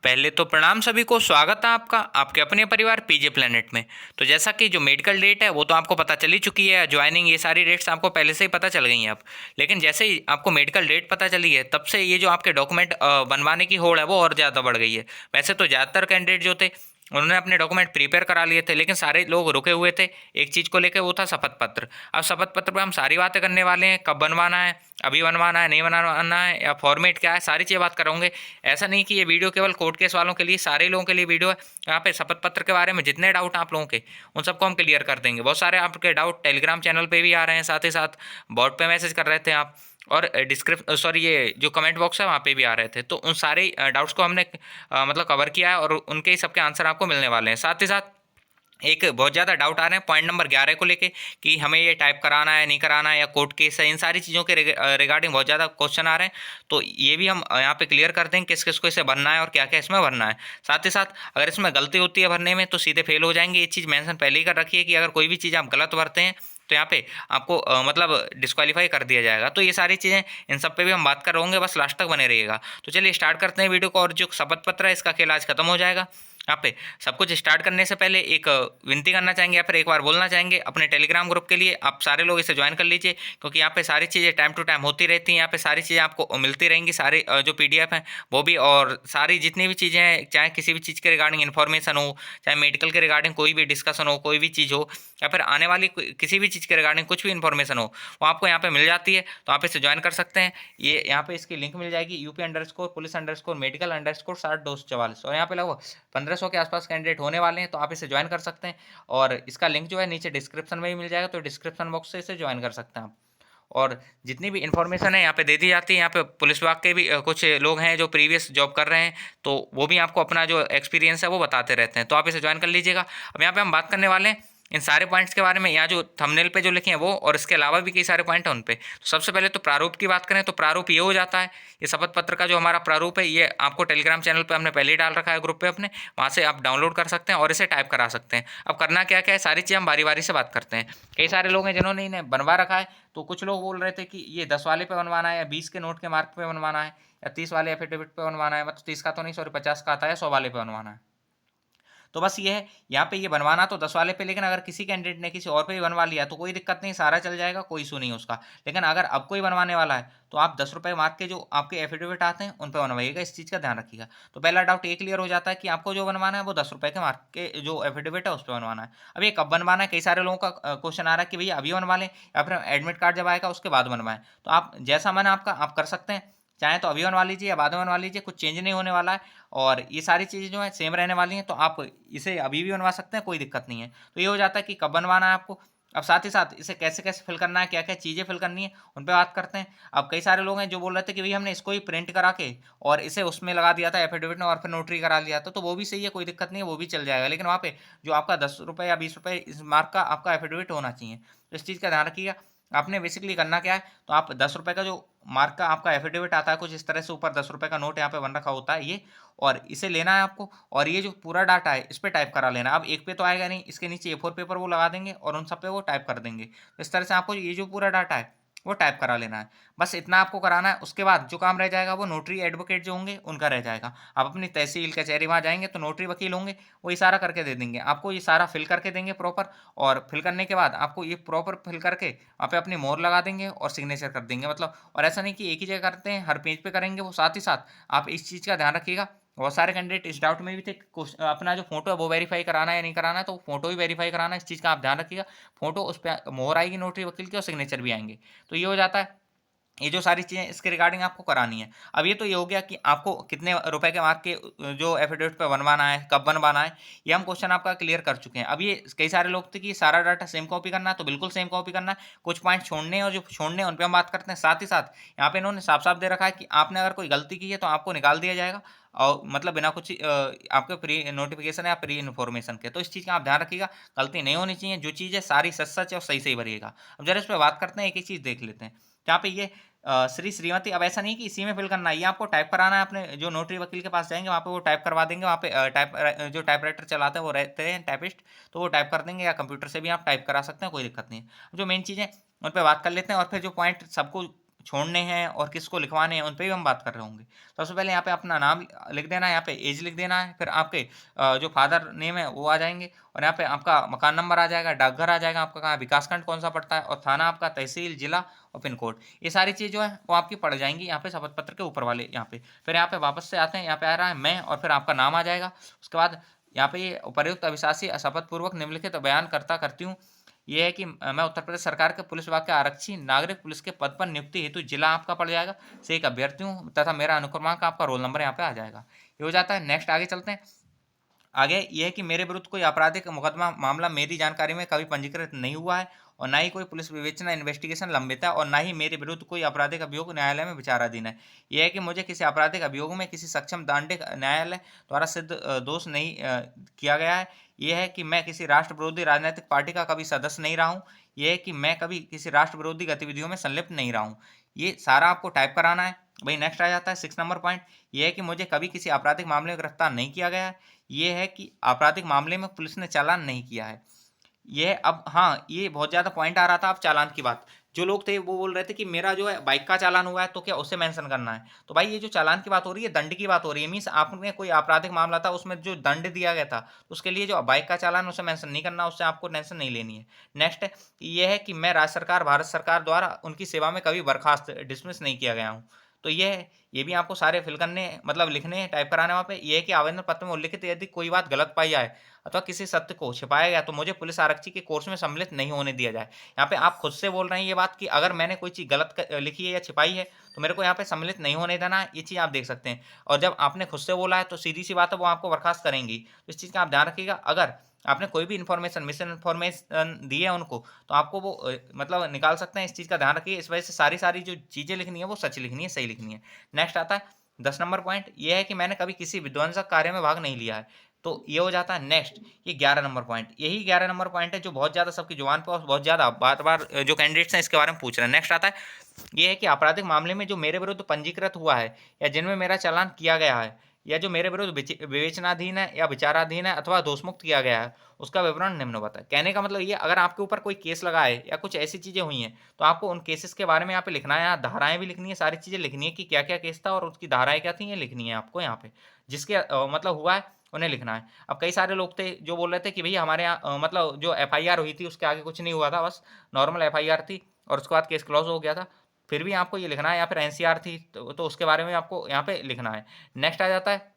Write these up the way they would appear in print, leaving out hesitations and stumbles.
पहले तो प्रणाम सभी को, स्वागत है आपका आपके अपने परिवार पीजे प्लेनेट में। तो जैसा कि जो मेडिकल डेट है वो तो आपको पता चल ही चुकी है, ज्वाइनिंग ये सारी डेट्स आपको पहले से ही पता चल गई हैं अब। लेकिन जैसे ही आपको मेडिकल डेट पता चली है तब से ये जो आपके डॉक्यूमेंट बनवाने की होड़ है वो और ज़्यादा बढ़ गई है। वैसे तो ज़्यादातर कैंडिडेट जो थे उन्होंने अपने डॉक्यूमेंट प्रिपेयर करा लिए थे, लेकिन सारे लोग रुके हुए थे एक चीज़ को लेकर, वो था शपथ पत्र। अब शपथ पत्र पे हम सारी बातें करने वाले हैं, कब बनवाना है, अभी बनवाना है, नहीं बनवाना है, या फॉर्मेट क्या है, सारी चीज़ें बात करोगे। ऐसा नहीं कि ये वीडियो केवल कोर्ट केस वालों के लिए, सारे लोगों के लिए वीडियो है। यहाँ पे शपथ पत्र के बारे में जितने डाउट आप लोगों के, उन सबको हम क्लियर कर देंगे। बहुत सारे आपके डाउट टेलीग्राम चैनल पे भी आ रहे हैं, साथ ही साथ बोर्ड पे मैसेज कर रहे थे आप, और ये जो कमेंट बॉक्स है वहाँ पे भी आ रहे थे। तो उन सारे डाउट्स को हमने मतलब कवर किया है, और उनके ही सबके आंसर आपको मिलने वाले हैं। साथ ही साथ एक बहुत ज़्यादा डाउट आ रहे हैं पॉइंट नंबर 11 को लेके, कि हमें ये टाइप कराना है नहीं कराना है, या कोर्ट केस है, इन सारी चीज़ों के रिगार्डिंग बहुत ज़्यादा क्वेश्चन आ रहे हैं। तो ये भी हम यहाँ पे क्लियर कर देंगे किस किस को इसे भरना है और क्या क्या इसमें भरना है। साथ ही साथ अगर इसमें गलती होती है भरने में तो सीधे फेल हो जाएंगे। ये चीज़ मेंशन पहले ही कर रखी है कि अगर कोई भी चीज़ आप गलत भरते हैं तो यहाँ पे आपको मतलब डिस्क्वालीफाई कर दिया जाएगा। तो ये सारी चीज़ें, इन सब पे भी हम बात कर होंगे, बस लास्ट तक बने रहिएगा। तो चलिए स्टार्ट करते हैं वीडियो को, और जो शपथ पत्र है इसका खेल आज खत्म हो जाएगा। यहाँ पे सब कुछ स्टार्ट करने से पहले एक विनती करना चाहेंगे, या फिर एक बार बोलना चाहेंगे अपने टेलीग्राम ग्रुप के लिए, आप सारे लोग इसे ज्वाइन कर लीजिए, क्योंकि यहाँ पे सारी चीज़ें टाइम टू टाइम होती रहती हैं। यहाँ पे सारी चीज़ें आपको मिलती रहेंगी, सारे जो पीडीएफ हैं वो भी, और सारी जितनी भी चीज़ें हैं, चाहे किसी भी चीज़ के रिगार्डिंग इन्फॉर्मेशन हो, चाहे मेडिकल के रिगार्डिंग कोई भी डिस्कशन हो, कोई भी चीज़ हो, या फिर आने वाली किसी भी चीज़ के रिगार्डिंग कुछ भी इन्फॉर्मेशन हो, वो आपको यहाँ पे मिल जाती है। तो आप इसे ज्वाइन कर सकते हैं। ये यहाँ पे इसकी लिंक मिल जाएगी, UP_पुलिस_मेडिकल_60/244, और यहाँ पे लगभग 1500 के आसपास कैंडिडेट होने वाले हैं। तो आप इसे ज्वाइन कर सकते हैं, और इसका लिंक जो है नीचे डिस्क्रिप्शन में भी मिल जाएगा, तो डिस्क्रिप्शन बॉक्स से इसे ज्वाइन कर सकते हैं आप। और जितनी भी इन्फॉर्मेशन है यहाँ पे दे दी जाती है। यहाँ पे पुलिस विभाग के भी कुछ लोग हैं जो प्रीवियस जॉब कर रहे हैं, तो वो भी आपको अपना जो एक्सपीरियंस है वो बताते रहते हैं। तो आप इसे ज्वाइन कर लीजिएगा। अब यहाँ पे हम बात करने वाले हैं इन सारे पॉइंट्स के बारे में, यहाँ जो थंबनेल पे जो लिखे हैं वो, और इसके अलावा भी कई सारे पॉइंट हैं उन पे। तो सबसे पहले तो प्रारूप की बात करें तो प्रारूप ये हो जाता है, ये शपथ पत्र का जो हमारा प्रारूप है ये आपको टेलीग्राम चैनल पे हमने पहले ही डाल रखा है, ग्रुप पे अपने, वहाँ से आप डाउनलोड कर सकते हैं और इसे टाइप करा सकते हैं। अब करना क्या क्या है, सारी चीज़ हम बारी बारी से बात करते हैं। कई सारे लोग हैं जिन्होंने इन्हें बनवा रखा है। तो कुछ लोग बोल रहे थे कि ये 10 वाले पे बनवाना है, या 20 के नोट के मार्क पे बनवाना है, या 30 वाले एफिडेविट पे बनवाना है, मतलब 30 का तो नहीं, सॉरी 50 का आता है, 100 वाले पे बनवाना है। तो बस ये है, यहाँ पे ये बनवाना तो 10 वाले पे, लेकिन अगर किसी कैंडिडेट ने किसी और पे भी बनवा लिया तो कोई दिक्कत नहीं, सारा चल जाएगा, कोई इशू नहीं उसका। लेकिन अगर अब कोई बनवाने वाला है तो आप 10 रुपये मार्क के जो आपके एफिडेविट आते हैं उन पर बनवाइएगा, इस चीज़ का ध्यान रखिएगा। तो पहला डाउट ये क्लियर हो जाता है कि आपको जो बनवाना है वो 10 रुपये के मार्क के जो एफिडेविट है उस पर बनवाना है। अब ये कब बनवाना है, कई सारे लोगों का क्वेश्चन आ रहा है कि भैया अभी बनवा लें या फिर एडमिट कार्ड जब आएगा उसके बाद बनवाएं। तो आप जैसा मन आपका आप कर सकते हैं, चाहे तो अभी बनवा लीजिए या बाद में बनवा लीजिए, कुछ चेंज नहीं होने वाला है, और ये सारी चीज़ें जो हैं सेम रहने वाली हैं। तो आप इसे अभी भी बनवा सकते हैं, कोई दिक्कत नहीं है। तो ये हो जाता है कि कब बनवाना है आपको। अब साथ ही साथ इसे कैसे कैसे फिल करना है, क्या क्या चीज़ें फिल करनी है, उन पर बात करते हैं। अब कई सारे लोग हैं जो बोल रहे थे कि भई हमने इसको ही प्रिंट करा के और इसे उसमें लगा दिया था एफिडेविट में, और फिर नोटरी करा लिया था, तो वो भी सही है, कोई दिक्कत नहीं है, वो भी चल जाएगा। लेकिन वहाँ पे जो आपका 10 रुपये या 20 रुपये इस मार्क का आपका एफिडेविट होना चाहिए। तो इस चीज़ का ध्यान रखिएगा। आपने बेसिकली करना क्या है, तो आप 10 रुपये का जो मार्क का आपका एफिडेविट आता है कुछ इस तरह से, ऊपर 10 रुपये का नोट यहाँ पे बन रखा होता है ये, और इसे लेना है आपको, और ये जो पूरा डाटा है इस पे टाइप करा लेना। अब एक पे तो आएगा नहीं, इसके नीचे A4 पेपर वो लगा देंगे और उन सब पे वो टाइप कर देंगे। तो इस तरह से आपको ये जो पूरा डाटा है वो टाइप करा लेना है। बस इतना आपको कराना है। उसके बाद जो काम रह जाएगा वो नोटरी एडवोकेट जो होंगे उनका रह जाएगा। आप अपनी तहसील कचहरी वहाँ जाएंगे तो नोटरी वकील होंगे, वो ये सारा करके दे देंगे आपको, ये सारा फिल करके देंगे प्रॉपर। और फिल करने के बाद आपको ये प्रॉपर फिल करके वहाँ पे अपनी मोहर लगा देंगे और सिग्नेचर कर देंगे, मतलब। और ऐसा नहीं कि एक ही जगह करते हैं, हर पेज पे करेंगे वो। साथ ही साथ आप इस चीज़ का ध्यान रखिएगा, बहुत सारे कैंडिडेट इस डाउट में भी थे, अपना जो फोटो है वो वेरीफाई कराना है या नहीं कराना है, तो फोटो भी वेरीफाई कराना है, इस चीज़ का आप ध्यान रखिएगा। फोटो उस पर मोहर आएगी नोटरी वकील की, और सिग्नेचर भी आएंगे। तो ये हो जाता है, ये जो सारी चीज़ें इसके रिगार्डिंग आपको करानी है। अब ये तो ये हो गया कि आपको कितने रुपए के मार्क के जो एफिडेविट पे बनवाना है, कब बनवाना है, ये हम क्वेश्चन आपका क्लियर कर चुके हैं। अब ये कई सारे लोग थे कि सारा डाटा सेम कॉपी करना है, तो बिल्कुल सेम कॉपी करना है, कुछ पॉइंट छोड़ने हैं, और जो छोड़ने हैं उन पे हम बात करते हैं। साथ ही साथ यहाँ पे इन्होंने साफ-साफ दे रखा है कि आपने अगर कोई गलती की है तो आपको निकाल दिया जाएगा, और मतलब बिना कुछ आपके प्री नोटिफिकेशन या प्री इन्फॉर्मेशन के। तो इस चीज़ का आप ध्यान रखिएगा, गलती नहीं होनी चाहिए, जो चीज़ है सारी सच-सच है और सही-सही भरिएगा। अब ज़रा इस पे बात करते हैं, एक-एक चीज़ देख लेते हैं। यहाँ पे ये श्री श्रीमती, अब ऐसा नहीं कि इसी में फिल करना है, ये आपको टाइप कराना है। अपने जो नोटरी वकील के पास जाएंगे वहाँ पे वो टाइप करवा देंगे, वहाँ पे जो टाइपराइटर चलाते हैं वो रहते हैं टाइपिस्ट, तो वो टाइप कर देंगे, या कंप्यूटर से भी आप टाइप करा सकते हैं, कोई दिक्कत नहीं है। जो मेन चीज़ें उन पर बात कर लेते हैं, और फिर जो पॉइंट सबको छोड़ने हैं और किसको लिखवाने हैं, उन पे भी हम बात कर रहे होंगे। सबसे पहले यहाँ पे अपना नाम लिख देना है, यहाँ पे एज लिख देना है, फिर आपके जो फादर नेम है वो आ जाएँगे और यहाँ पे आपका मकान नंबर आ जाएगा, डाकघर आ जाएगा, आपका कहाँ विकासखंड कौन-सा पड़ता है और थाना आपका, तहसील, जिला और पिन कोड। ये सारी चीज़ जो है वो आपकी पड़ जाएँगी यहाँ पे शपथ पत्र के ऊपर वाले यहाँ पे। फिर यहाँ पे वापस से आते हैं, यहाँ पे आ रहा है मैं और फिर आपका नाम आ जाएगा। उसके बाद यहाँ पे ये उपर्युक्त अभिशासी शपथ पूर्वक निम्नलिखित बयान करती हूँ। ये है कि मैं उत्तर प्रदेश सरकार के पुलिस विभाग के आरक्षी नागरिक पुलिस के पद पर नियुक्ति हेतु जिला आपका पड़ जाएगा, से एक अभ्यर्थी हूँ तथा मेरा अनुक्रमांक आपका रोल नंबर यहाँ पे आ जाएगा। ये हो जाता है। नेक्स्ट आगे चलते हैं। आगे ये है कि मेरे विरुद्ध कोई आपराधिक मुकदमा मामला मेरी जानकारी में कभी पंजीकृत नहीं हुआ है और ना ही कोई पुलिस विवेचना इन्वेस्टिगेशन लंबित है और ना ही मेरे विरुद्ध कोई आपराधिक अभियोग न्यायालय में विचाराधीन है। यह है कि मुझे किसी आपराधिक अभियोग में किसी सक्षम दांडिक न्यायालय द्वारा सिद्ध दोष नहीं किया गया है। यह है कि मैं किसी राष्ट्र विरोधी राजनीतिक पार्टी का कभी सदस्य नहीं रहा हूँ। यह है कि मैं कभी किसी राष्ट्र विरोधी गतिविधियों में संलिप्त नहीं रहा हूँ। ये सारा आपको टाइप कराना है। भाई नेक्स्ट आ जाता है 6 नंबर पॉइंट। यह है कि मुझे कभी किसी आपराधिक मामले में गिरफ्तार नहीं किया गया है। ये है कि आपराधिक मामले में पुलिस ने चालान नहीं किया है। ये अब हाँ, ये बहुत ज़्यादा पॉइंट आ रहा था अब चालान की बात। जो लोग थे वो बोल रहे थे कि मेरा जो है बाइक का चालान हुआ है तो क्या उसे मेंशन करना है। तो भाई ये जो चालान की बात हो रही है दंड की बात हो रही है। मीन्स आपने कोई आपराधिक मामला था उसमें जो दंड दिया गया था उसके लिए जो बाइक का चालान उसे मेंशन नहीं करना, उससे आपको टेंशन नहीं लेनी है। नेक्स्ट ये है कि मैं राज्य सरकार, भारत सरकार द्वारा उनकी सेवा में कभी बर्खास्त डिसमिस नहीं किया गया हूँ। तो ये है, ये भी आपको सारे फिल करने मतलब लिखने हैं, टाइप कराने वहाँ पे। ये है कि आवेदन पत्र में उल्लिखित यदि कोई बात गलत पाई जाए अथवा किसी सत्य को छिपाया गया तो मुझे पुलिस आरक्षी के कोर्स में सम्मिलित नहीं होने दिया जाए। यहाँ पे आप खुद से बोल रहे हैं ये बात कि अगर मैंने कोई चीज़ गलत लिखी है या छिपाई है तो मेरे को यहाँ पे सम्मिलित नहीं होने देना है, ये चीज़ आप देख सकते हैं। और जब आपने खुद से बोला है तो सीधी-सी बात है वो आपको बर्खास्त करेंगी। तो इस चीज़ का आप ध्यान रखिएगा। अगर आपने कोई भी इन्फॉर्मेशन मिस इन्फॉर्मेशन दी है उनको तो आपको वो मतलब निकाल सकते हैं। इस चीज़ का ध्यान रखिए। इस वजह से सारी-सारी जो चीज़ें लिखनी है वो सच लिखनी है, सही लिखनी है। नेक्स्ट आता है 10 नंबर पॉइंट। ये है कि मैंने कभी किसी विध्वंसक कार्य में भाग नहीं लिया है। तो ये हो जाता है। नेक्स्ट ये 11 नंबर पॉइंट, यही 11 नंबर पॉइंट है जो बहुत ज़्यादा सबकी जुबान पे और बहुत ज़्यादा बार-बार जो कैंडिडेट्स हैं इसके बारे में पूछ रहे हैं। नेक्स्ट आता है, ये है कि आपराधिक मामले में जो मेरे विरुद्ध पंजीकृत हुआ है या जिनमें मेरा चालान किया गया है या जो मेरे विरुद्ध विवेचनाधीन है या विचाराधीन है अथवा दोषमुक्त किया गया है, उसका विवरण निम्नवत है। कहने का मतलब ये, अगर आपके ऊपर कोई केस लगा है या कुछ ऐसी चीज़ें हुई हैं, तो आपको उन केसेस के बारे में यहाँ पे लिखना है। यहाँ धाराएँ भी लिखनी है, सारी चीज़ें लिखनी है कि क्या-क्या केस था और उसकी धाराएँ क्या थी, ये लिखनी है आपको यहाँ पे। जिसके मतलब हुआ है उन्हें लिखना है। अब कई सारे लोग थे जो बोल रहे थे कि भैया हमारे यहाँ मतलब जो एफआईआर हुई थी उसके आगे कुछ नहीं हुआ था, बस नॉर्मल एफआईआर थी और उसके बाद केस क्लोज़ हो गया था। फिर भी आपको ये लिखना है, या फिर एनसीआर थी तो उसके बारे में आपको यहाँ पे लिखना है। नेक्स्ट आ जाता है,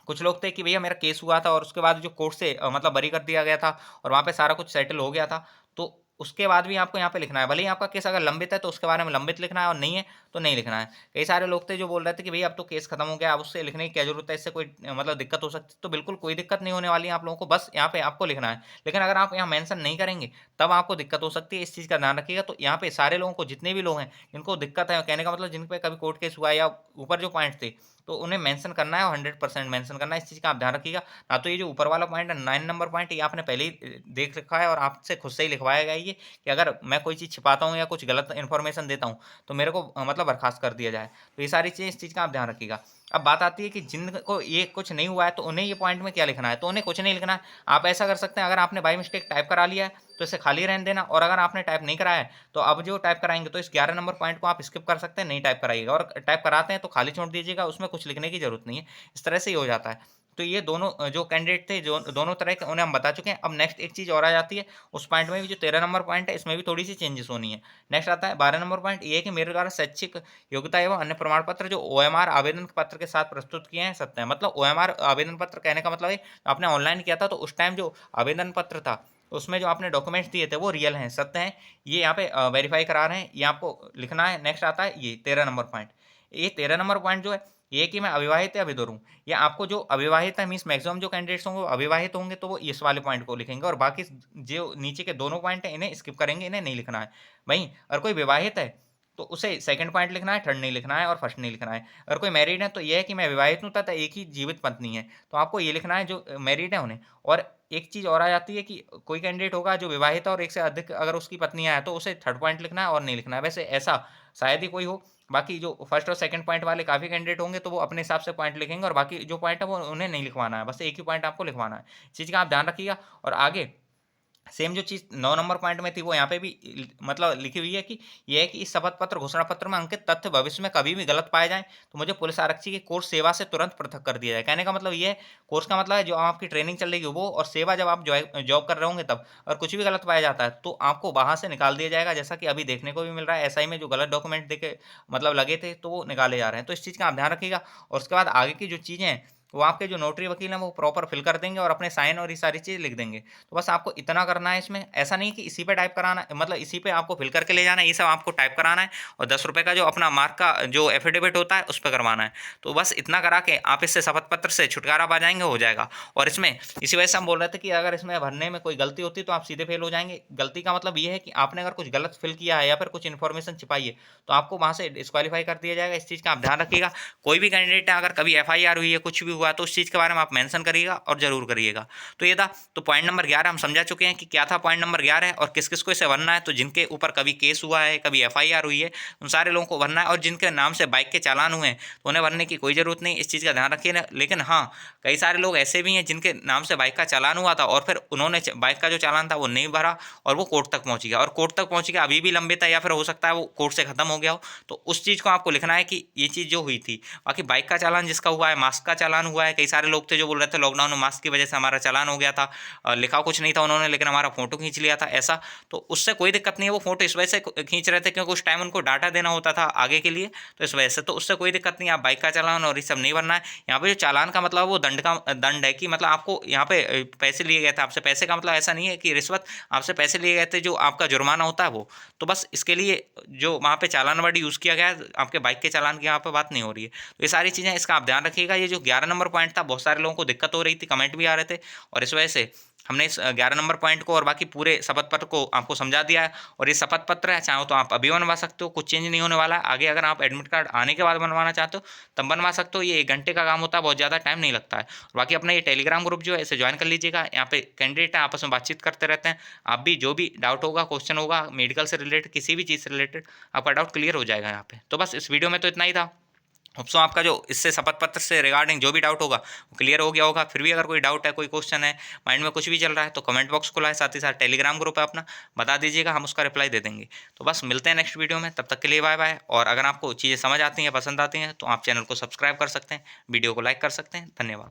कुछ लोग थे कि भैया मेरा केस हुआ था और उसके बाद जो कोर्ट से मतलब बरी कर दिया गया था और वहाँ पे सारा कुछ सेटल हो गया था, तो उसके बाद भी आपको यहाँ पे लिखना है। भले ही आपका केस अगर लंबित है तो उसके बारे में लंबित लिखना है और नहीं है तो नहीं लिखना है। कई सारे लोग थे जो बोल रहे थे कि भैया अब तो केस खत्म हो गया, अब उससे लिखने की क्या ज़रूरत है, इससे कोई मतलब दिक्कत हो सकती है। तो बिल्कुल कोई दिक्कत नहीं होने वाली है आप लोगों को, बस यहाँ पे आपको लिखना है। लेकिन अगर आप यहाँ मेंशन नहीं करेंगे तब आपको दिक्कत हो सकती है, इस चीज़ का ध्यान रखिएगा। तो यहाँ पे सारे लोगों को, जितने भी लोग हैं जिनको दिक्कत है, कहने का मतलब जिन पे कभी कोर्ट केस हुआ है या ऊपर जो पॉइंट थे, तो उन्हें मेंशन करना है और 100% मेंशन करना है। इस चीज़ का आप ध्यान रखिएगा। ना तो ये जो ऊपर वाला पॉइंट है 9 नंबर पॉइंट, ये आपने पहले ही देख रखा है और आपसे खुद से ही लिखवाया गया है ये, कि अगर मैं कोई चीज़ छिपाता हूँ या कुछ गलत इन्फॉर्मेशन देता हूँ तो मेरे को मतलब बर्खास्त कर दिया जाए। तो ये सारी चीज़ें, इस चीज़ का आप ध्यान रखिएगा। अब बात आती है कि जिनको ये कुछ नहीं हुआ है तो उन्हें ये पॉइंट में क्या लिखना है, तो उन्हें कुछ नहीं लिखना है। आप ऐसा कर सकते हैं, अगर आपने बाय मिस्टेक टाइप करा लिया है तो इसे खाली रहने देना, और अगर आपने टाइप नहीं कराया है तो अब जो टाइप कराएंगे तो इस 11 नंबर पॉइंट को आप स्किप कर सकते हैं, नहीं टाइप कराइएगा। और टाइप कराते हैं तो खाली छोड़ दीजिएगा, उसमें कुछ लिखने की जरूरत नहीं है। इस तरह से ही हो जाता है। तो ये दोनों जो कैंडिडेट थे, जो दोनों तरह के, उन्हें हम बता चुके हैं। अब नेक्स्ट एक चीज़ और आ जाती है, उस पॉइंट में भी जो 13 नंबर पॉइंट है इसमें भी थोड़ी सी चेंजेस होनी है। नेक्स्ट आता है 12 नंबर पॉइंट, ये है कि मेरे द्वारा शैक्षिक योग्यता एवं अन्य प्रमाण पत्र जो ओएमआर आवेदन पत्र के साथ प्रस्तुत किए हैं सत्य है। मतलब ओएमआर आवेदन पत्र कहने का मतलब है आपने ऑनलाइन किया था तो उस टाइम जो आवेदन पत्र था उसमें जो आपने डॉक्यूमेंट्स दिए थे वो रियल हैं, सत्य हैं, ये यहाँ पे वेरीफाई करा रहे हैं, ये आपको लिखना है। नेक्स्ट आता है ये 13 नंबर पॉइंट। ये 13 नंबर पॉइंट जो है, ये कि मैं अविवाहित या विधुर हूँ। या आपको जो अविवाहित है, मीन्स मैक्सिमम जो कैंडिडेट्स होंगे वो अविवाहित होंगे तो वो इस वाले पॉइंट को लिखेंगे, और बाकी जो नीचे के दोनों पॉइंट हैं इन्हें स्किप करेंगे, इन्हें नहीं लिखना है। वहीं अगर कोई विवाहित है तो उसे सेकंड पॉइंट लिखना है, थर्ड नहीं लिखना है और फर्स्ट नहीं लिखना है। अगर कोई मैरिड है तो ये है कि मैं विवाहित हूँ तथा एक ही जीवित पत्नी है, तो आपको ये लिखना है जो मैरिड है उन्हें। और एक चीज़ और आ जाती है कि कोई कैंडिडेट होगा जो विवाहित है और एक से अधिक अगर उसकी पत्नियाँ हैं तो उसे थर्ड पॉइंट लिखना है और नहीं लिखना है। वैसे ऐसा शायद ही कोई हो, बाकी जो फर्स्ट और सेकंड पॉइंट वाले काफ़ी कैंडिडेट होंगे तो वो अपने हिसाब से पॉइंट लिखेंगे, और बाकी जो पॉइंट है वो उन्हें नहीं लिखवाना है, बस एक ही पॉइंट आपको लिखवाना है। इस चीज़ का आप ध्यान रखिएगा। और आगे सेम जो चीज़ 9 नंबर पॉइंट में थी वो यहाँ पे भी मतलब लिखी हुई है कि ये है कि इस शपथ पत्र घोषणा पत्र में अंकित तथ्य भविष्य में कभी भी गलत पाए जाएं तो मुझे पुलिस आरक्षी की कोर्स सेवा से तुरंत पृथक कर दिया जाए। कहने का मतलब ये है, कोर्स का मतलब है जो आपकी ट्रेनिंग चल रही है वो, और सेवा जब आप जॉब कर रहे होंगे तब, और कुछ भी गलत पाया जाता है तो आपको वहां से निकाल दिया जाएगा, जैसा कि अभी देखने को भी मिल रहा है। एसआई में जो गलत डॉक्यूमेंट देके मतलब लगे थे तो वो निकाले जा रहे हैं, तो इस चीज़ का आप ध्यान रखिएगा। और उसके बाद आगे की जो चीज़ें हैं वो आपके जो नोटरी वकील हैं वो प्रॉपर फिल कर देंगे और अपने साइन और ये सारी चीज़ लिख देंगे। तो बस आपको इतना करना है इसमें, ऐसा नहीं कि इसी पे टाइप कराना है, मतलब इसी पे आपको फिल करके ले जाना है, ये सब आपको टाइप कराना है और 10 रुपये का जो अपना मार्क का जो एफिडेविट होता है उस पर करवाना है। तो बस इतना करा के आप इससे शपथ पत्र से छुटकारा पा जाएंगे, हो जाएगा। और इसमें इसी वजह से हम बोल रहे थे कि अगर इसमें भरने में कोई गलती होती तो आप सीधे फेल हो जाएंगे। गलती का मतलब ये है कि आपने अगर कुछ गलत फिल किया है या फिर कुछ इन्फॉर्मेशन छिपाई है तो आपको वहाँ से डिस्क्वालीफाई कर दिया जाएगा। इस चीज़ का आप ध्यान रखिएगा। कोई भी कैंडिडेट है अगर कभी एफआईआर हुई है, कुछ भी हुआ, तो उस चीज़ के बारे में आप मेंशन करिएगा और जरूर करिएगा। तो ये था, तो पॉइंट नंबर 11 हम समझा चुके हैं कि क्या था पॉइंट नंबर 11 और किस किस को इसे भरना है। तो जिनके ऊपर कभी केस हुआ है, कभी एफआईआर हुई है, उन सारे लोगों को भरना है, और जिनके नाम से बाइक के चालान हुए हैं तो उन्हें भरने की कोई ज़रूरत नहीं, इस चीज़ का ध्यान रखिए ना। लेकिन हाँ, कई सारे लोग ऐसे भी हैं जिनके नाम से बाइक का चालान हुआ था और फिर उन्होंने बाइक का जो चालान था वो नहीं भरा और वो कोर्ट तक पहुंच गया, और कोर्ट तक पहुंच गया अभी भी लंबित है या फिर हो सकता है वो कोर्ट से खत्म हो गया हो। तो उस चीज़ को आपको लिखना है कि ये चीज़ जो हुई थी। बाकी बाइक का चालान जिसका हुआ है, मास्क का चालान हुआ है, कई सारे लोग थे जो बोल रहे थे लॉकडाउन में मास्क की वजह से हमारा चालान हो गया था, लिखा कुछ नहीं था उन्होंने लेकिन हमारा फोटो खींच लिया था ऐसा। तो उससे कोई दिक्कत नहीं है, वो फोटो इस वजह से खींच रहे थे क्योंकि उस टाइम उनको डाटा देना होता था आगे के लिए, तो इस वजह से तो उससे कोई दिक्कत नहीं है। आप बाइक का चालान और ये सब नहीं भरना है। यहाँ पे जो चालान का मतलब वो दंड है कि मतलब आपको यहाँ पे पैसे लिए गए थे आपसे। पैसे का मतलब ऐसा नहीं है कि रिश्वत, आपसे पैसे लिए गए थे जो आपका जुर्माना होता है वो। तो बस इसके लिए जो वहाँ पे चालान वर्ड यूज़ किया गया है, आपके बाइक के चालान की यहाँ पे बात नहीं हो रही है। तो ये सारी चीज़ें इसका आप ध्यान रखिएगा। ये जो 11 नंबर पॉइंट था, बहुत सारे लोगों को दिक्कत हो रही थी, कमेंट भी आ रहे थे, और इस वजह से हमने इस 11 नंबर पॉइंट को और बाकी पूरे शपथ पत्र को आपको समझा दिया है। और ये शपथ पत्र है, चाहो तो आप अभी बनवा सकते हो, कुछ चेंज नहीं होने वाला है। आगे अगर आप एडमिट कार्ड आने के बाद बनवाना चाहते हो तब बनवा सकते हो। ये 1 घंटे का काम होता है, बहुत ज़्यादा टाइम नहीं लगता है। और बाकी अपना ये टेलीग्राम ग्रुप जो है इसे ज्वाइन कर लीजिएगा। यहाँ पे कैंडिडेट है, आपस में बातचीत करते रहते हैं। आप भी जो भी डाउट होगा, क्वेश्चन होगा मेडिकल से रिलेटेड, किसी भी चीज़ से रिलेटेड, आपका डाउट क्लियर हो जाएगा यहाँ पे। तो बस इस वीडियो में तो इतना ही था। होप्सो आपका जो इससे शपथ पत्र से रिगार्डिंग जो भी डाउट होगा वो क्लियर हो गया होगा। फिर भी अगर कोई डाउट है, कोई क्वेश्चन है, माइंड में कुछ भी चल रहा है, तो कमेंट बॉक्स खुला है, साथ ही साथ टेलीग्राम ग्रुप है अपना, बता दीजिएगा, हम उसका रिप्लाई दे देंगे। तो बस मिलते हैं नेक्स्ट वीडियो में, तब तक के लिए बाय बाय। और अगर आपको चीज़ें समझ आती हैं, पसंद आती हैं, तो आप चैनल को सब्सक्राइब कर सकते हैं, वीडियो को लाइक कर सकते हैं। धन्यवाद।